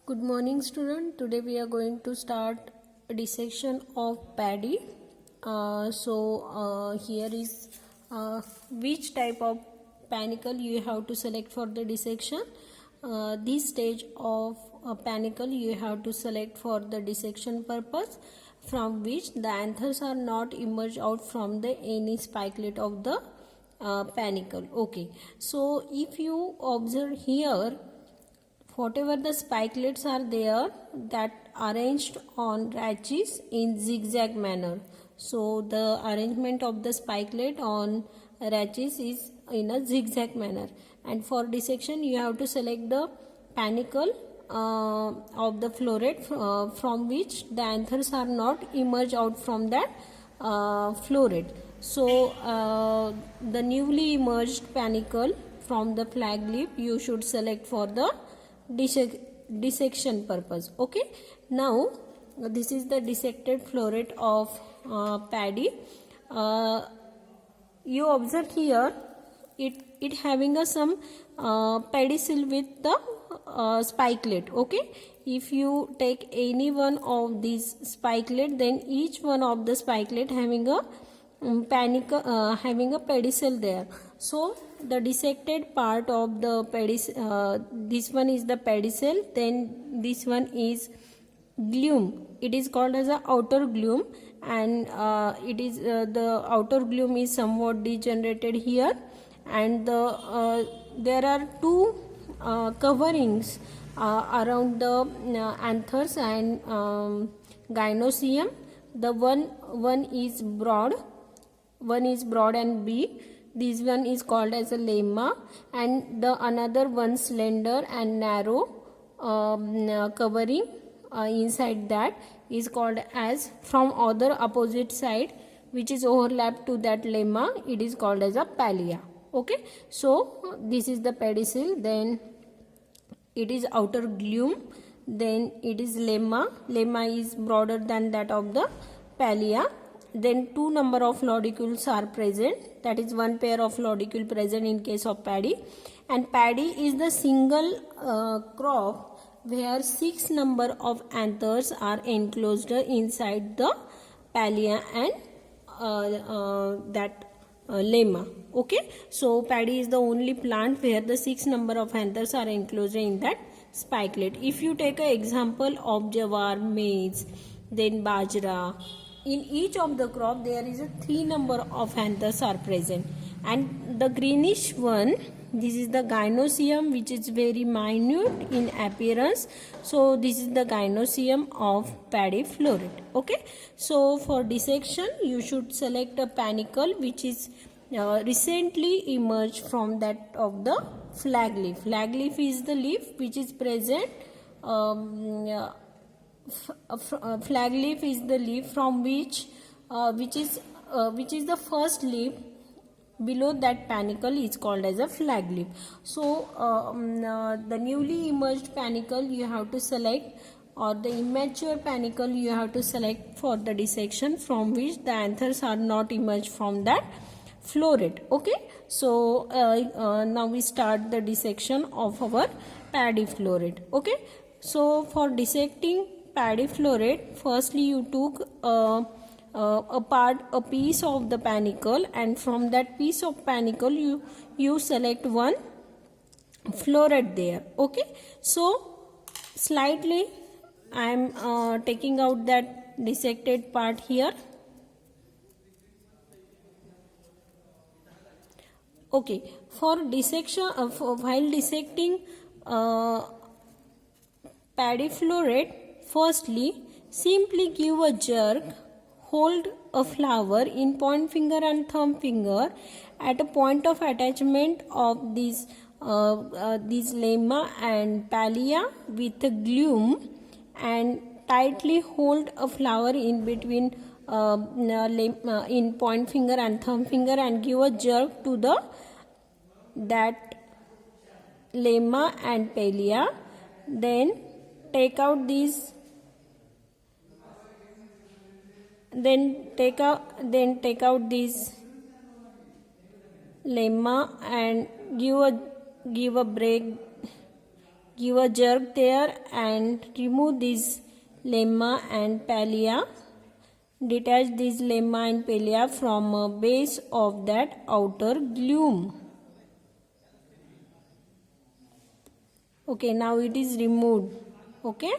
Good morning, student. Today we are going to start a dissection of paddy. Here is which type of panicle you have to select for the dissection. This stage of panicle you have to select for the dissection purpose, from which the anthers are not emerged out from the any spikelet of the panicle. Okay, so if you observe here, whatever the spikelets are there, that arranged on rachis in zigzag manner. So the arrangement of the spikelet on rachis is in a zigzag manner, and for dissection you have to select the panicle of the floret from which the anthers are not emerged out from that floret. So the newly emerged panicle from the flag leaf you should select for the dissection purpose. Okay, now this is the dissected floret of paddy. You observe here it having a some pedicel with the spikelet. Okay, if you take any one of these spikelet, then each one of the spikelet having a having a pedicel there. So the dissected part of the pedicel, this one is the pedicel, then this one is glume. It is called as a outer glume, and it is the outer glume is somewhat degenerated here, and there are two coverings around the anthers and gynoecium. The one is broad and big. This one is called as a lemma, and the another one slender and narrow covering inside that is called as, from other opposite side which is overlapped to that lemma, it is called as a pallia. Okay, so this is the pedicel, then it is outer glume, then it is lemma is broader than that of the pallia. Then two number of lodicules are present, that is one pair of lodicule present in case of paddy, and paddy is the single crop where 6 number of anthers are enclosed inside the pallia and lemma. Okay, so paddy is the only plant where the 6 number of anthers are enclosed in that spikelet. If you take an example of jawar, maize, then bajra, in each of the crop there is a 3 number of anthers are present, and the greenish one, this is the gynoecium, which is very minute in appearance. So this is the gynoecium of paddy floret. Okay, so for dissection you should select a panicle which is recently emerged from that of the flag leaf. Flag leaf is the leaf which is present. Flag leaf is the leaf from which is the first leaf below that panicle is called as a flag leaf. So the newly emerged panicle you have to select, or the immature panicle you have to select for the dissection, from which the anthers are not emerged from that floret. Okay, so now we start the dissection of our paddy floret. Okay, so for dissecting paddy floret, firstly you took a piece of the panicle, and from that piece of panicle you select one floret there. Okay, so slightly I am taking out that dissected part here. Okay, for dissection while dissecting paddy floret, firstly simply give a jerk, hold a flower in point finger and thumb finger at a point of attachment of these lemma and pallia with a glume, and tightly hold a flower in between in point finger and thumb finger, and give a jerk to that lemma and pallia. Then take out these, take out this lemma and give a break give a jerk there and remove this lemma and palea. Detach this lemma and palea from a base of that outer glume. Okay, now it is removed. Okay,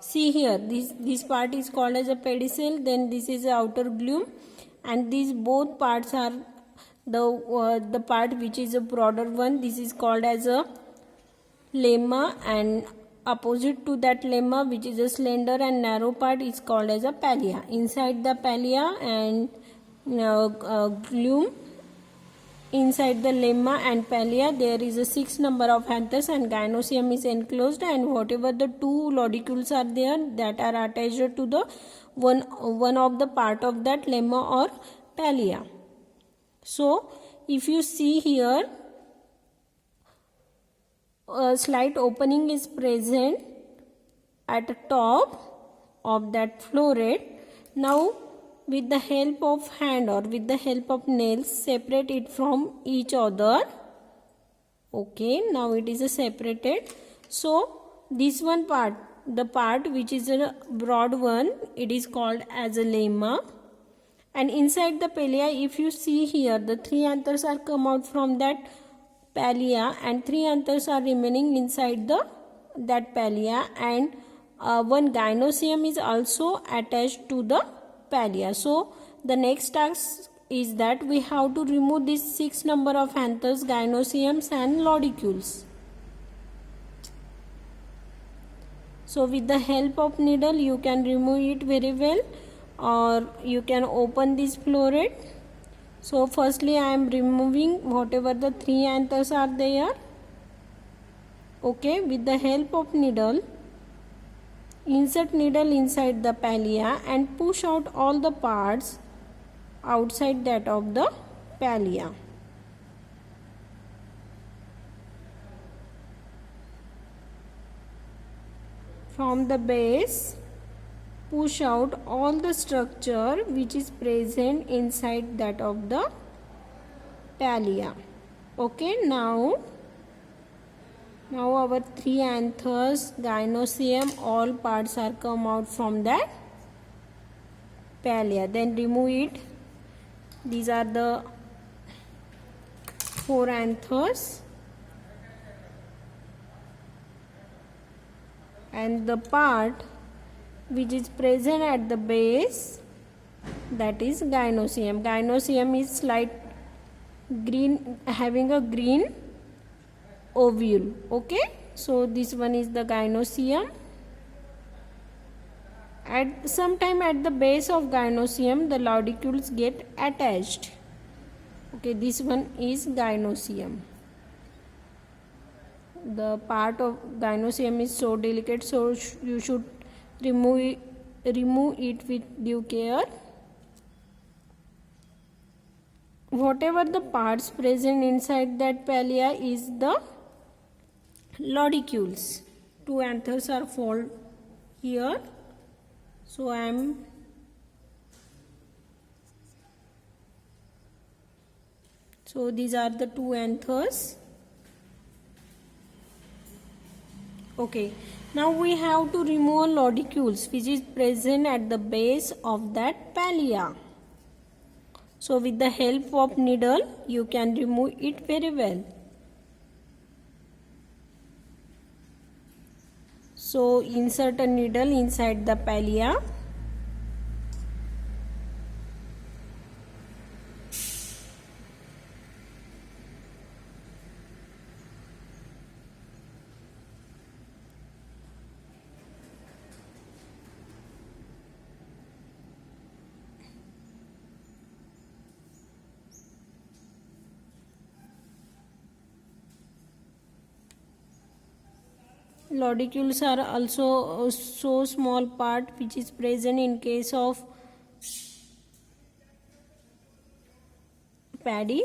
see here, this part is called as a pedicel, then this is the outer glume, and these both parts are the part which is a broader one. This is called as a lemma, and opposite to that lemma, which is a slender and narrow part, is called as a palea. Inside the palea and glume, inside the lemma and palea, there is a 6 number of anthers and gynoecium is enclosed, and whatever the 2 lodicules are there that are attached to the one of the part of that lemma or palea. So if you see here, a slight opening is present at the top of that floret. Now with the help of hand or with the help of nails, separate it from each other. Okay, now it is separated. So this one part, the part which is a broad one, it is called as a lemma, and inside the palea, if you see here, the 3 anthers are come out from that palea and 3 anthers are remaining inside that palea, and one gynoecium is also attached to the palea. So the next task is that we have to remove this 6 number of anthers, gynoeciums and lodicules. So with the help of needle you can remove it very well, or you can open this floret. So firstly I am removing whatever the 3 anthers are there. Okay, with the help of needle, insert needle inside the palea and push out all the parts outside that of the palea. From the base, push out all the structure which is present inside that of the palea. Okay, now our 3 anthers, gynoecium, all parts are come out from that palea. Then remove it. These are the 4 anthers, and the part which is present at the base, that is gynoecium. Gynoecium is slight green, having a green ovule. Okay, so this one is the gynoecium. At sometime at the base of gynoecium, the lodicules get attached. Okay, this one is gynoecium. The part of gynoecium is so delicate, so you should remove it with due care. Whatever the parts present inside that palea is the lodicules. 2 anthers are fold here. So these are the 2 anthers. Okay, now we have to remove lodicules which is present at the base of that palea. So with the help of needle you can remove it very well. So insert a needle inside the palea. Lodicules are also so small part which is present in case of paddy,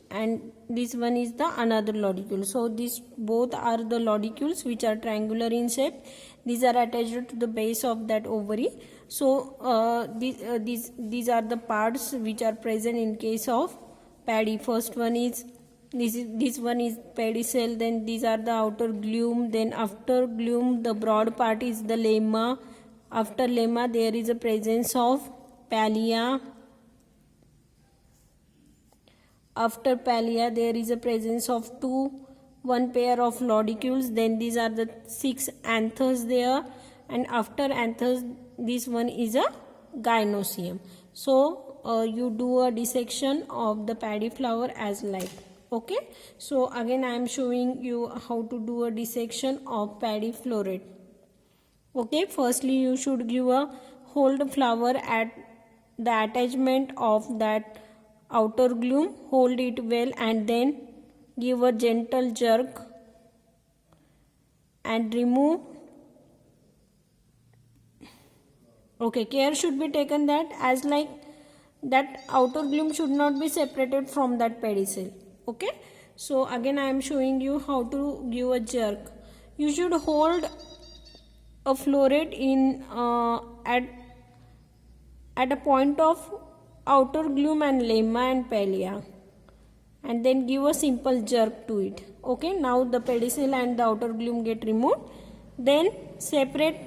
and this one is the another lodicule. So these both are the lodicules which are triangular in shape. These are attached to the base of that ovary. So these are the parts which are present in case of paddy. First one is this one is pedicel, then these are the outer glume, then after glume the broad part is the lemma. After lemma there is a presence of pallia. After pallia there is a presence of one pair of lodicules, then these are the 6 anthers there, and after anthers this one is a gynoecium. So you do a dissection of the paddy flower as like. Okay, so again I am showing you how to do a dissection of paddy floret. Okay, firstly you should give a hold flower at the attachment of that outer glume, hold it well and then give a gentle jerk and remove. Okay, care should be taken that as like that outer glume should not be separated from that pedicel. Okay, so again I am showing you how to give a jerk. You should hold a floret in at a point of outer glume and lemma and pallia, and then give a simple jerk to it. Okay, now the pedicel and the outer glume get removed. Then separate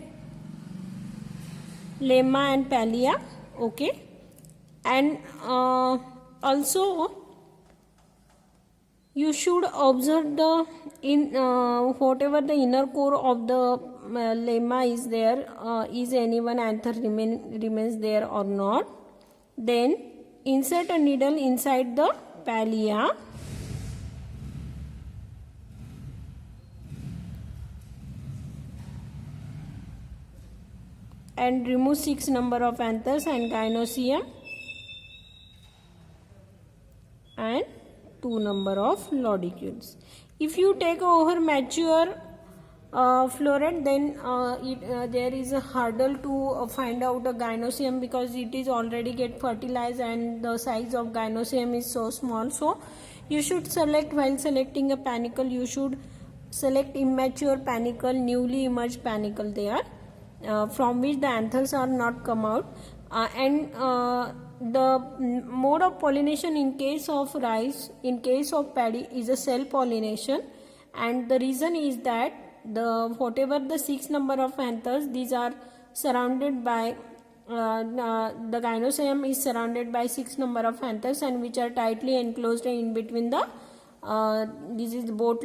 lemma and pallia. Okay, and also you should observe the whatever the inner core of the lemma is there, is any one anther remains there or not. Then insert a needle inside the pallia and remove 6 number of anthers and gynoecium and 2 number of lodicules. If you take over mature floret, then there is a hurdle to find out a gynoecium because it is already get fertilized and the size of gynoecium is so small. So you should select, while selecting a panicle, you should select immature panicle, newly emerged panicle there, from which the anthers are not come out, and the mode of pollination in case of rice, in case of paddy, is a cell pollination, and the reason is that whatever the 6 number of anthers, these are surrounded by the gynoecium is surrounded by 6 number of anthers and which are tightly enclosed in between the this is boat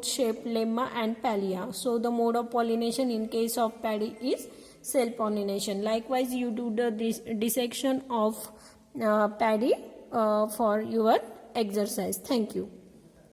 shaped lemma and pallia. So the mode of pollination in case of paddy is cell pollination. Likewise you do the dissection of paddy for your exercise. Thank you.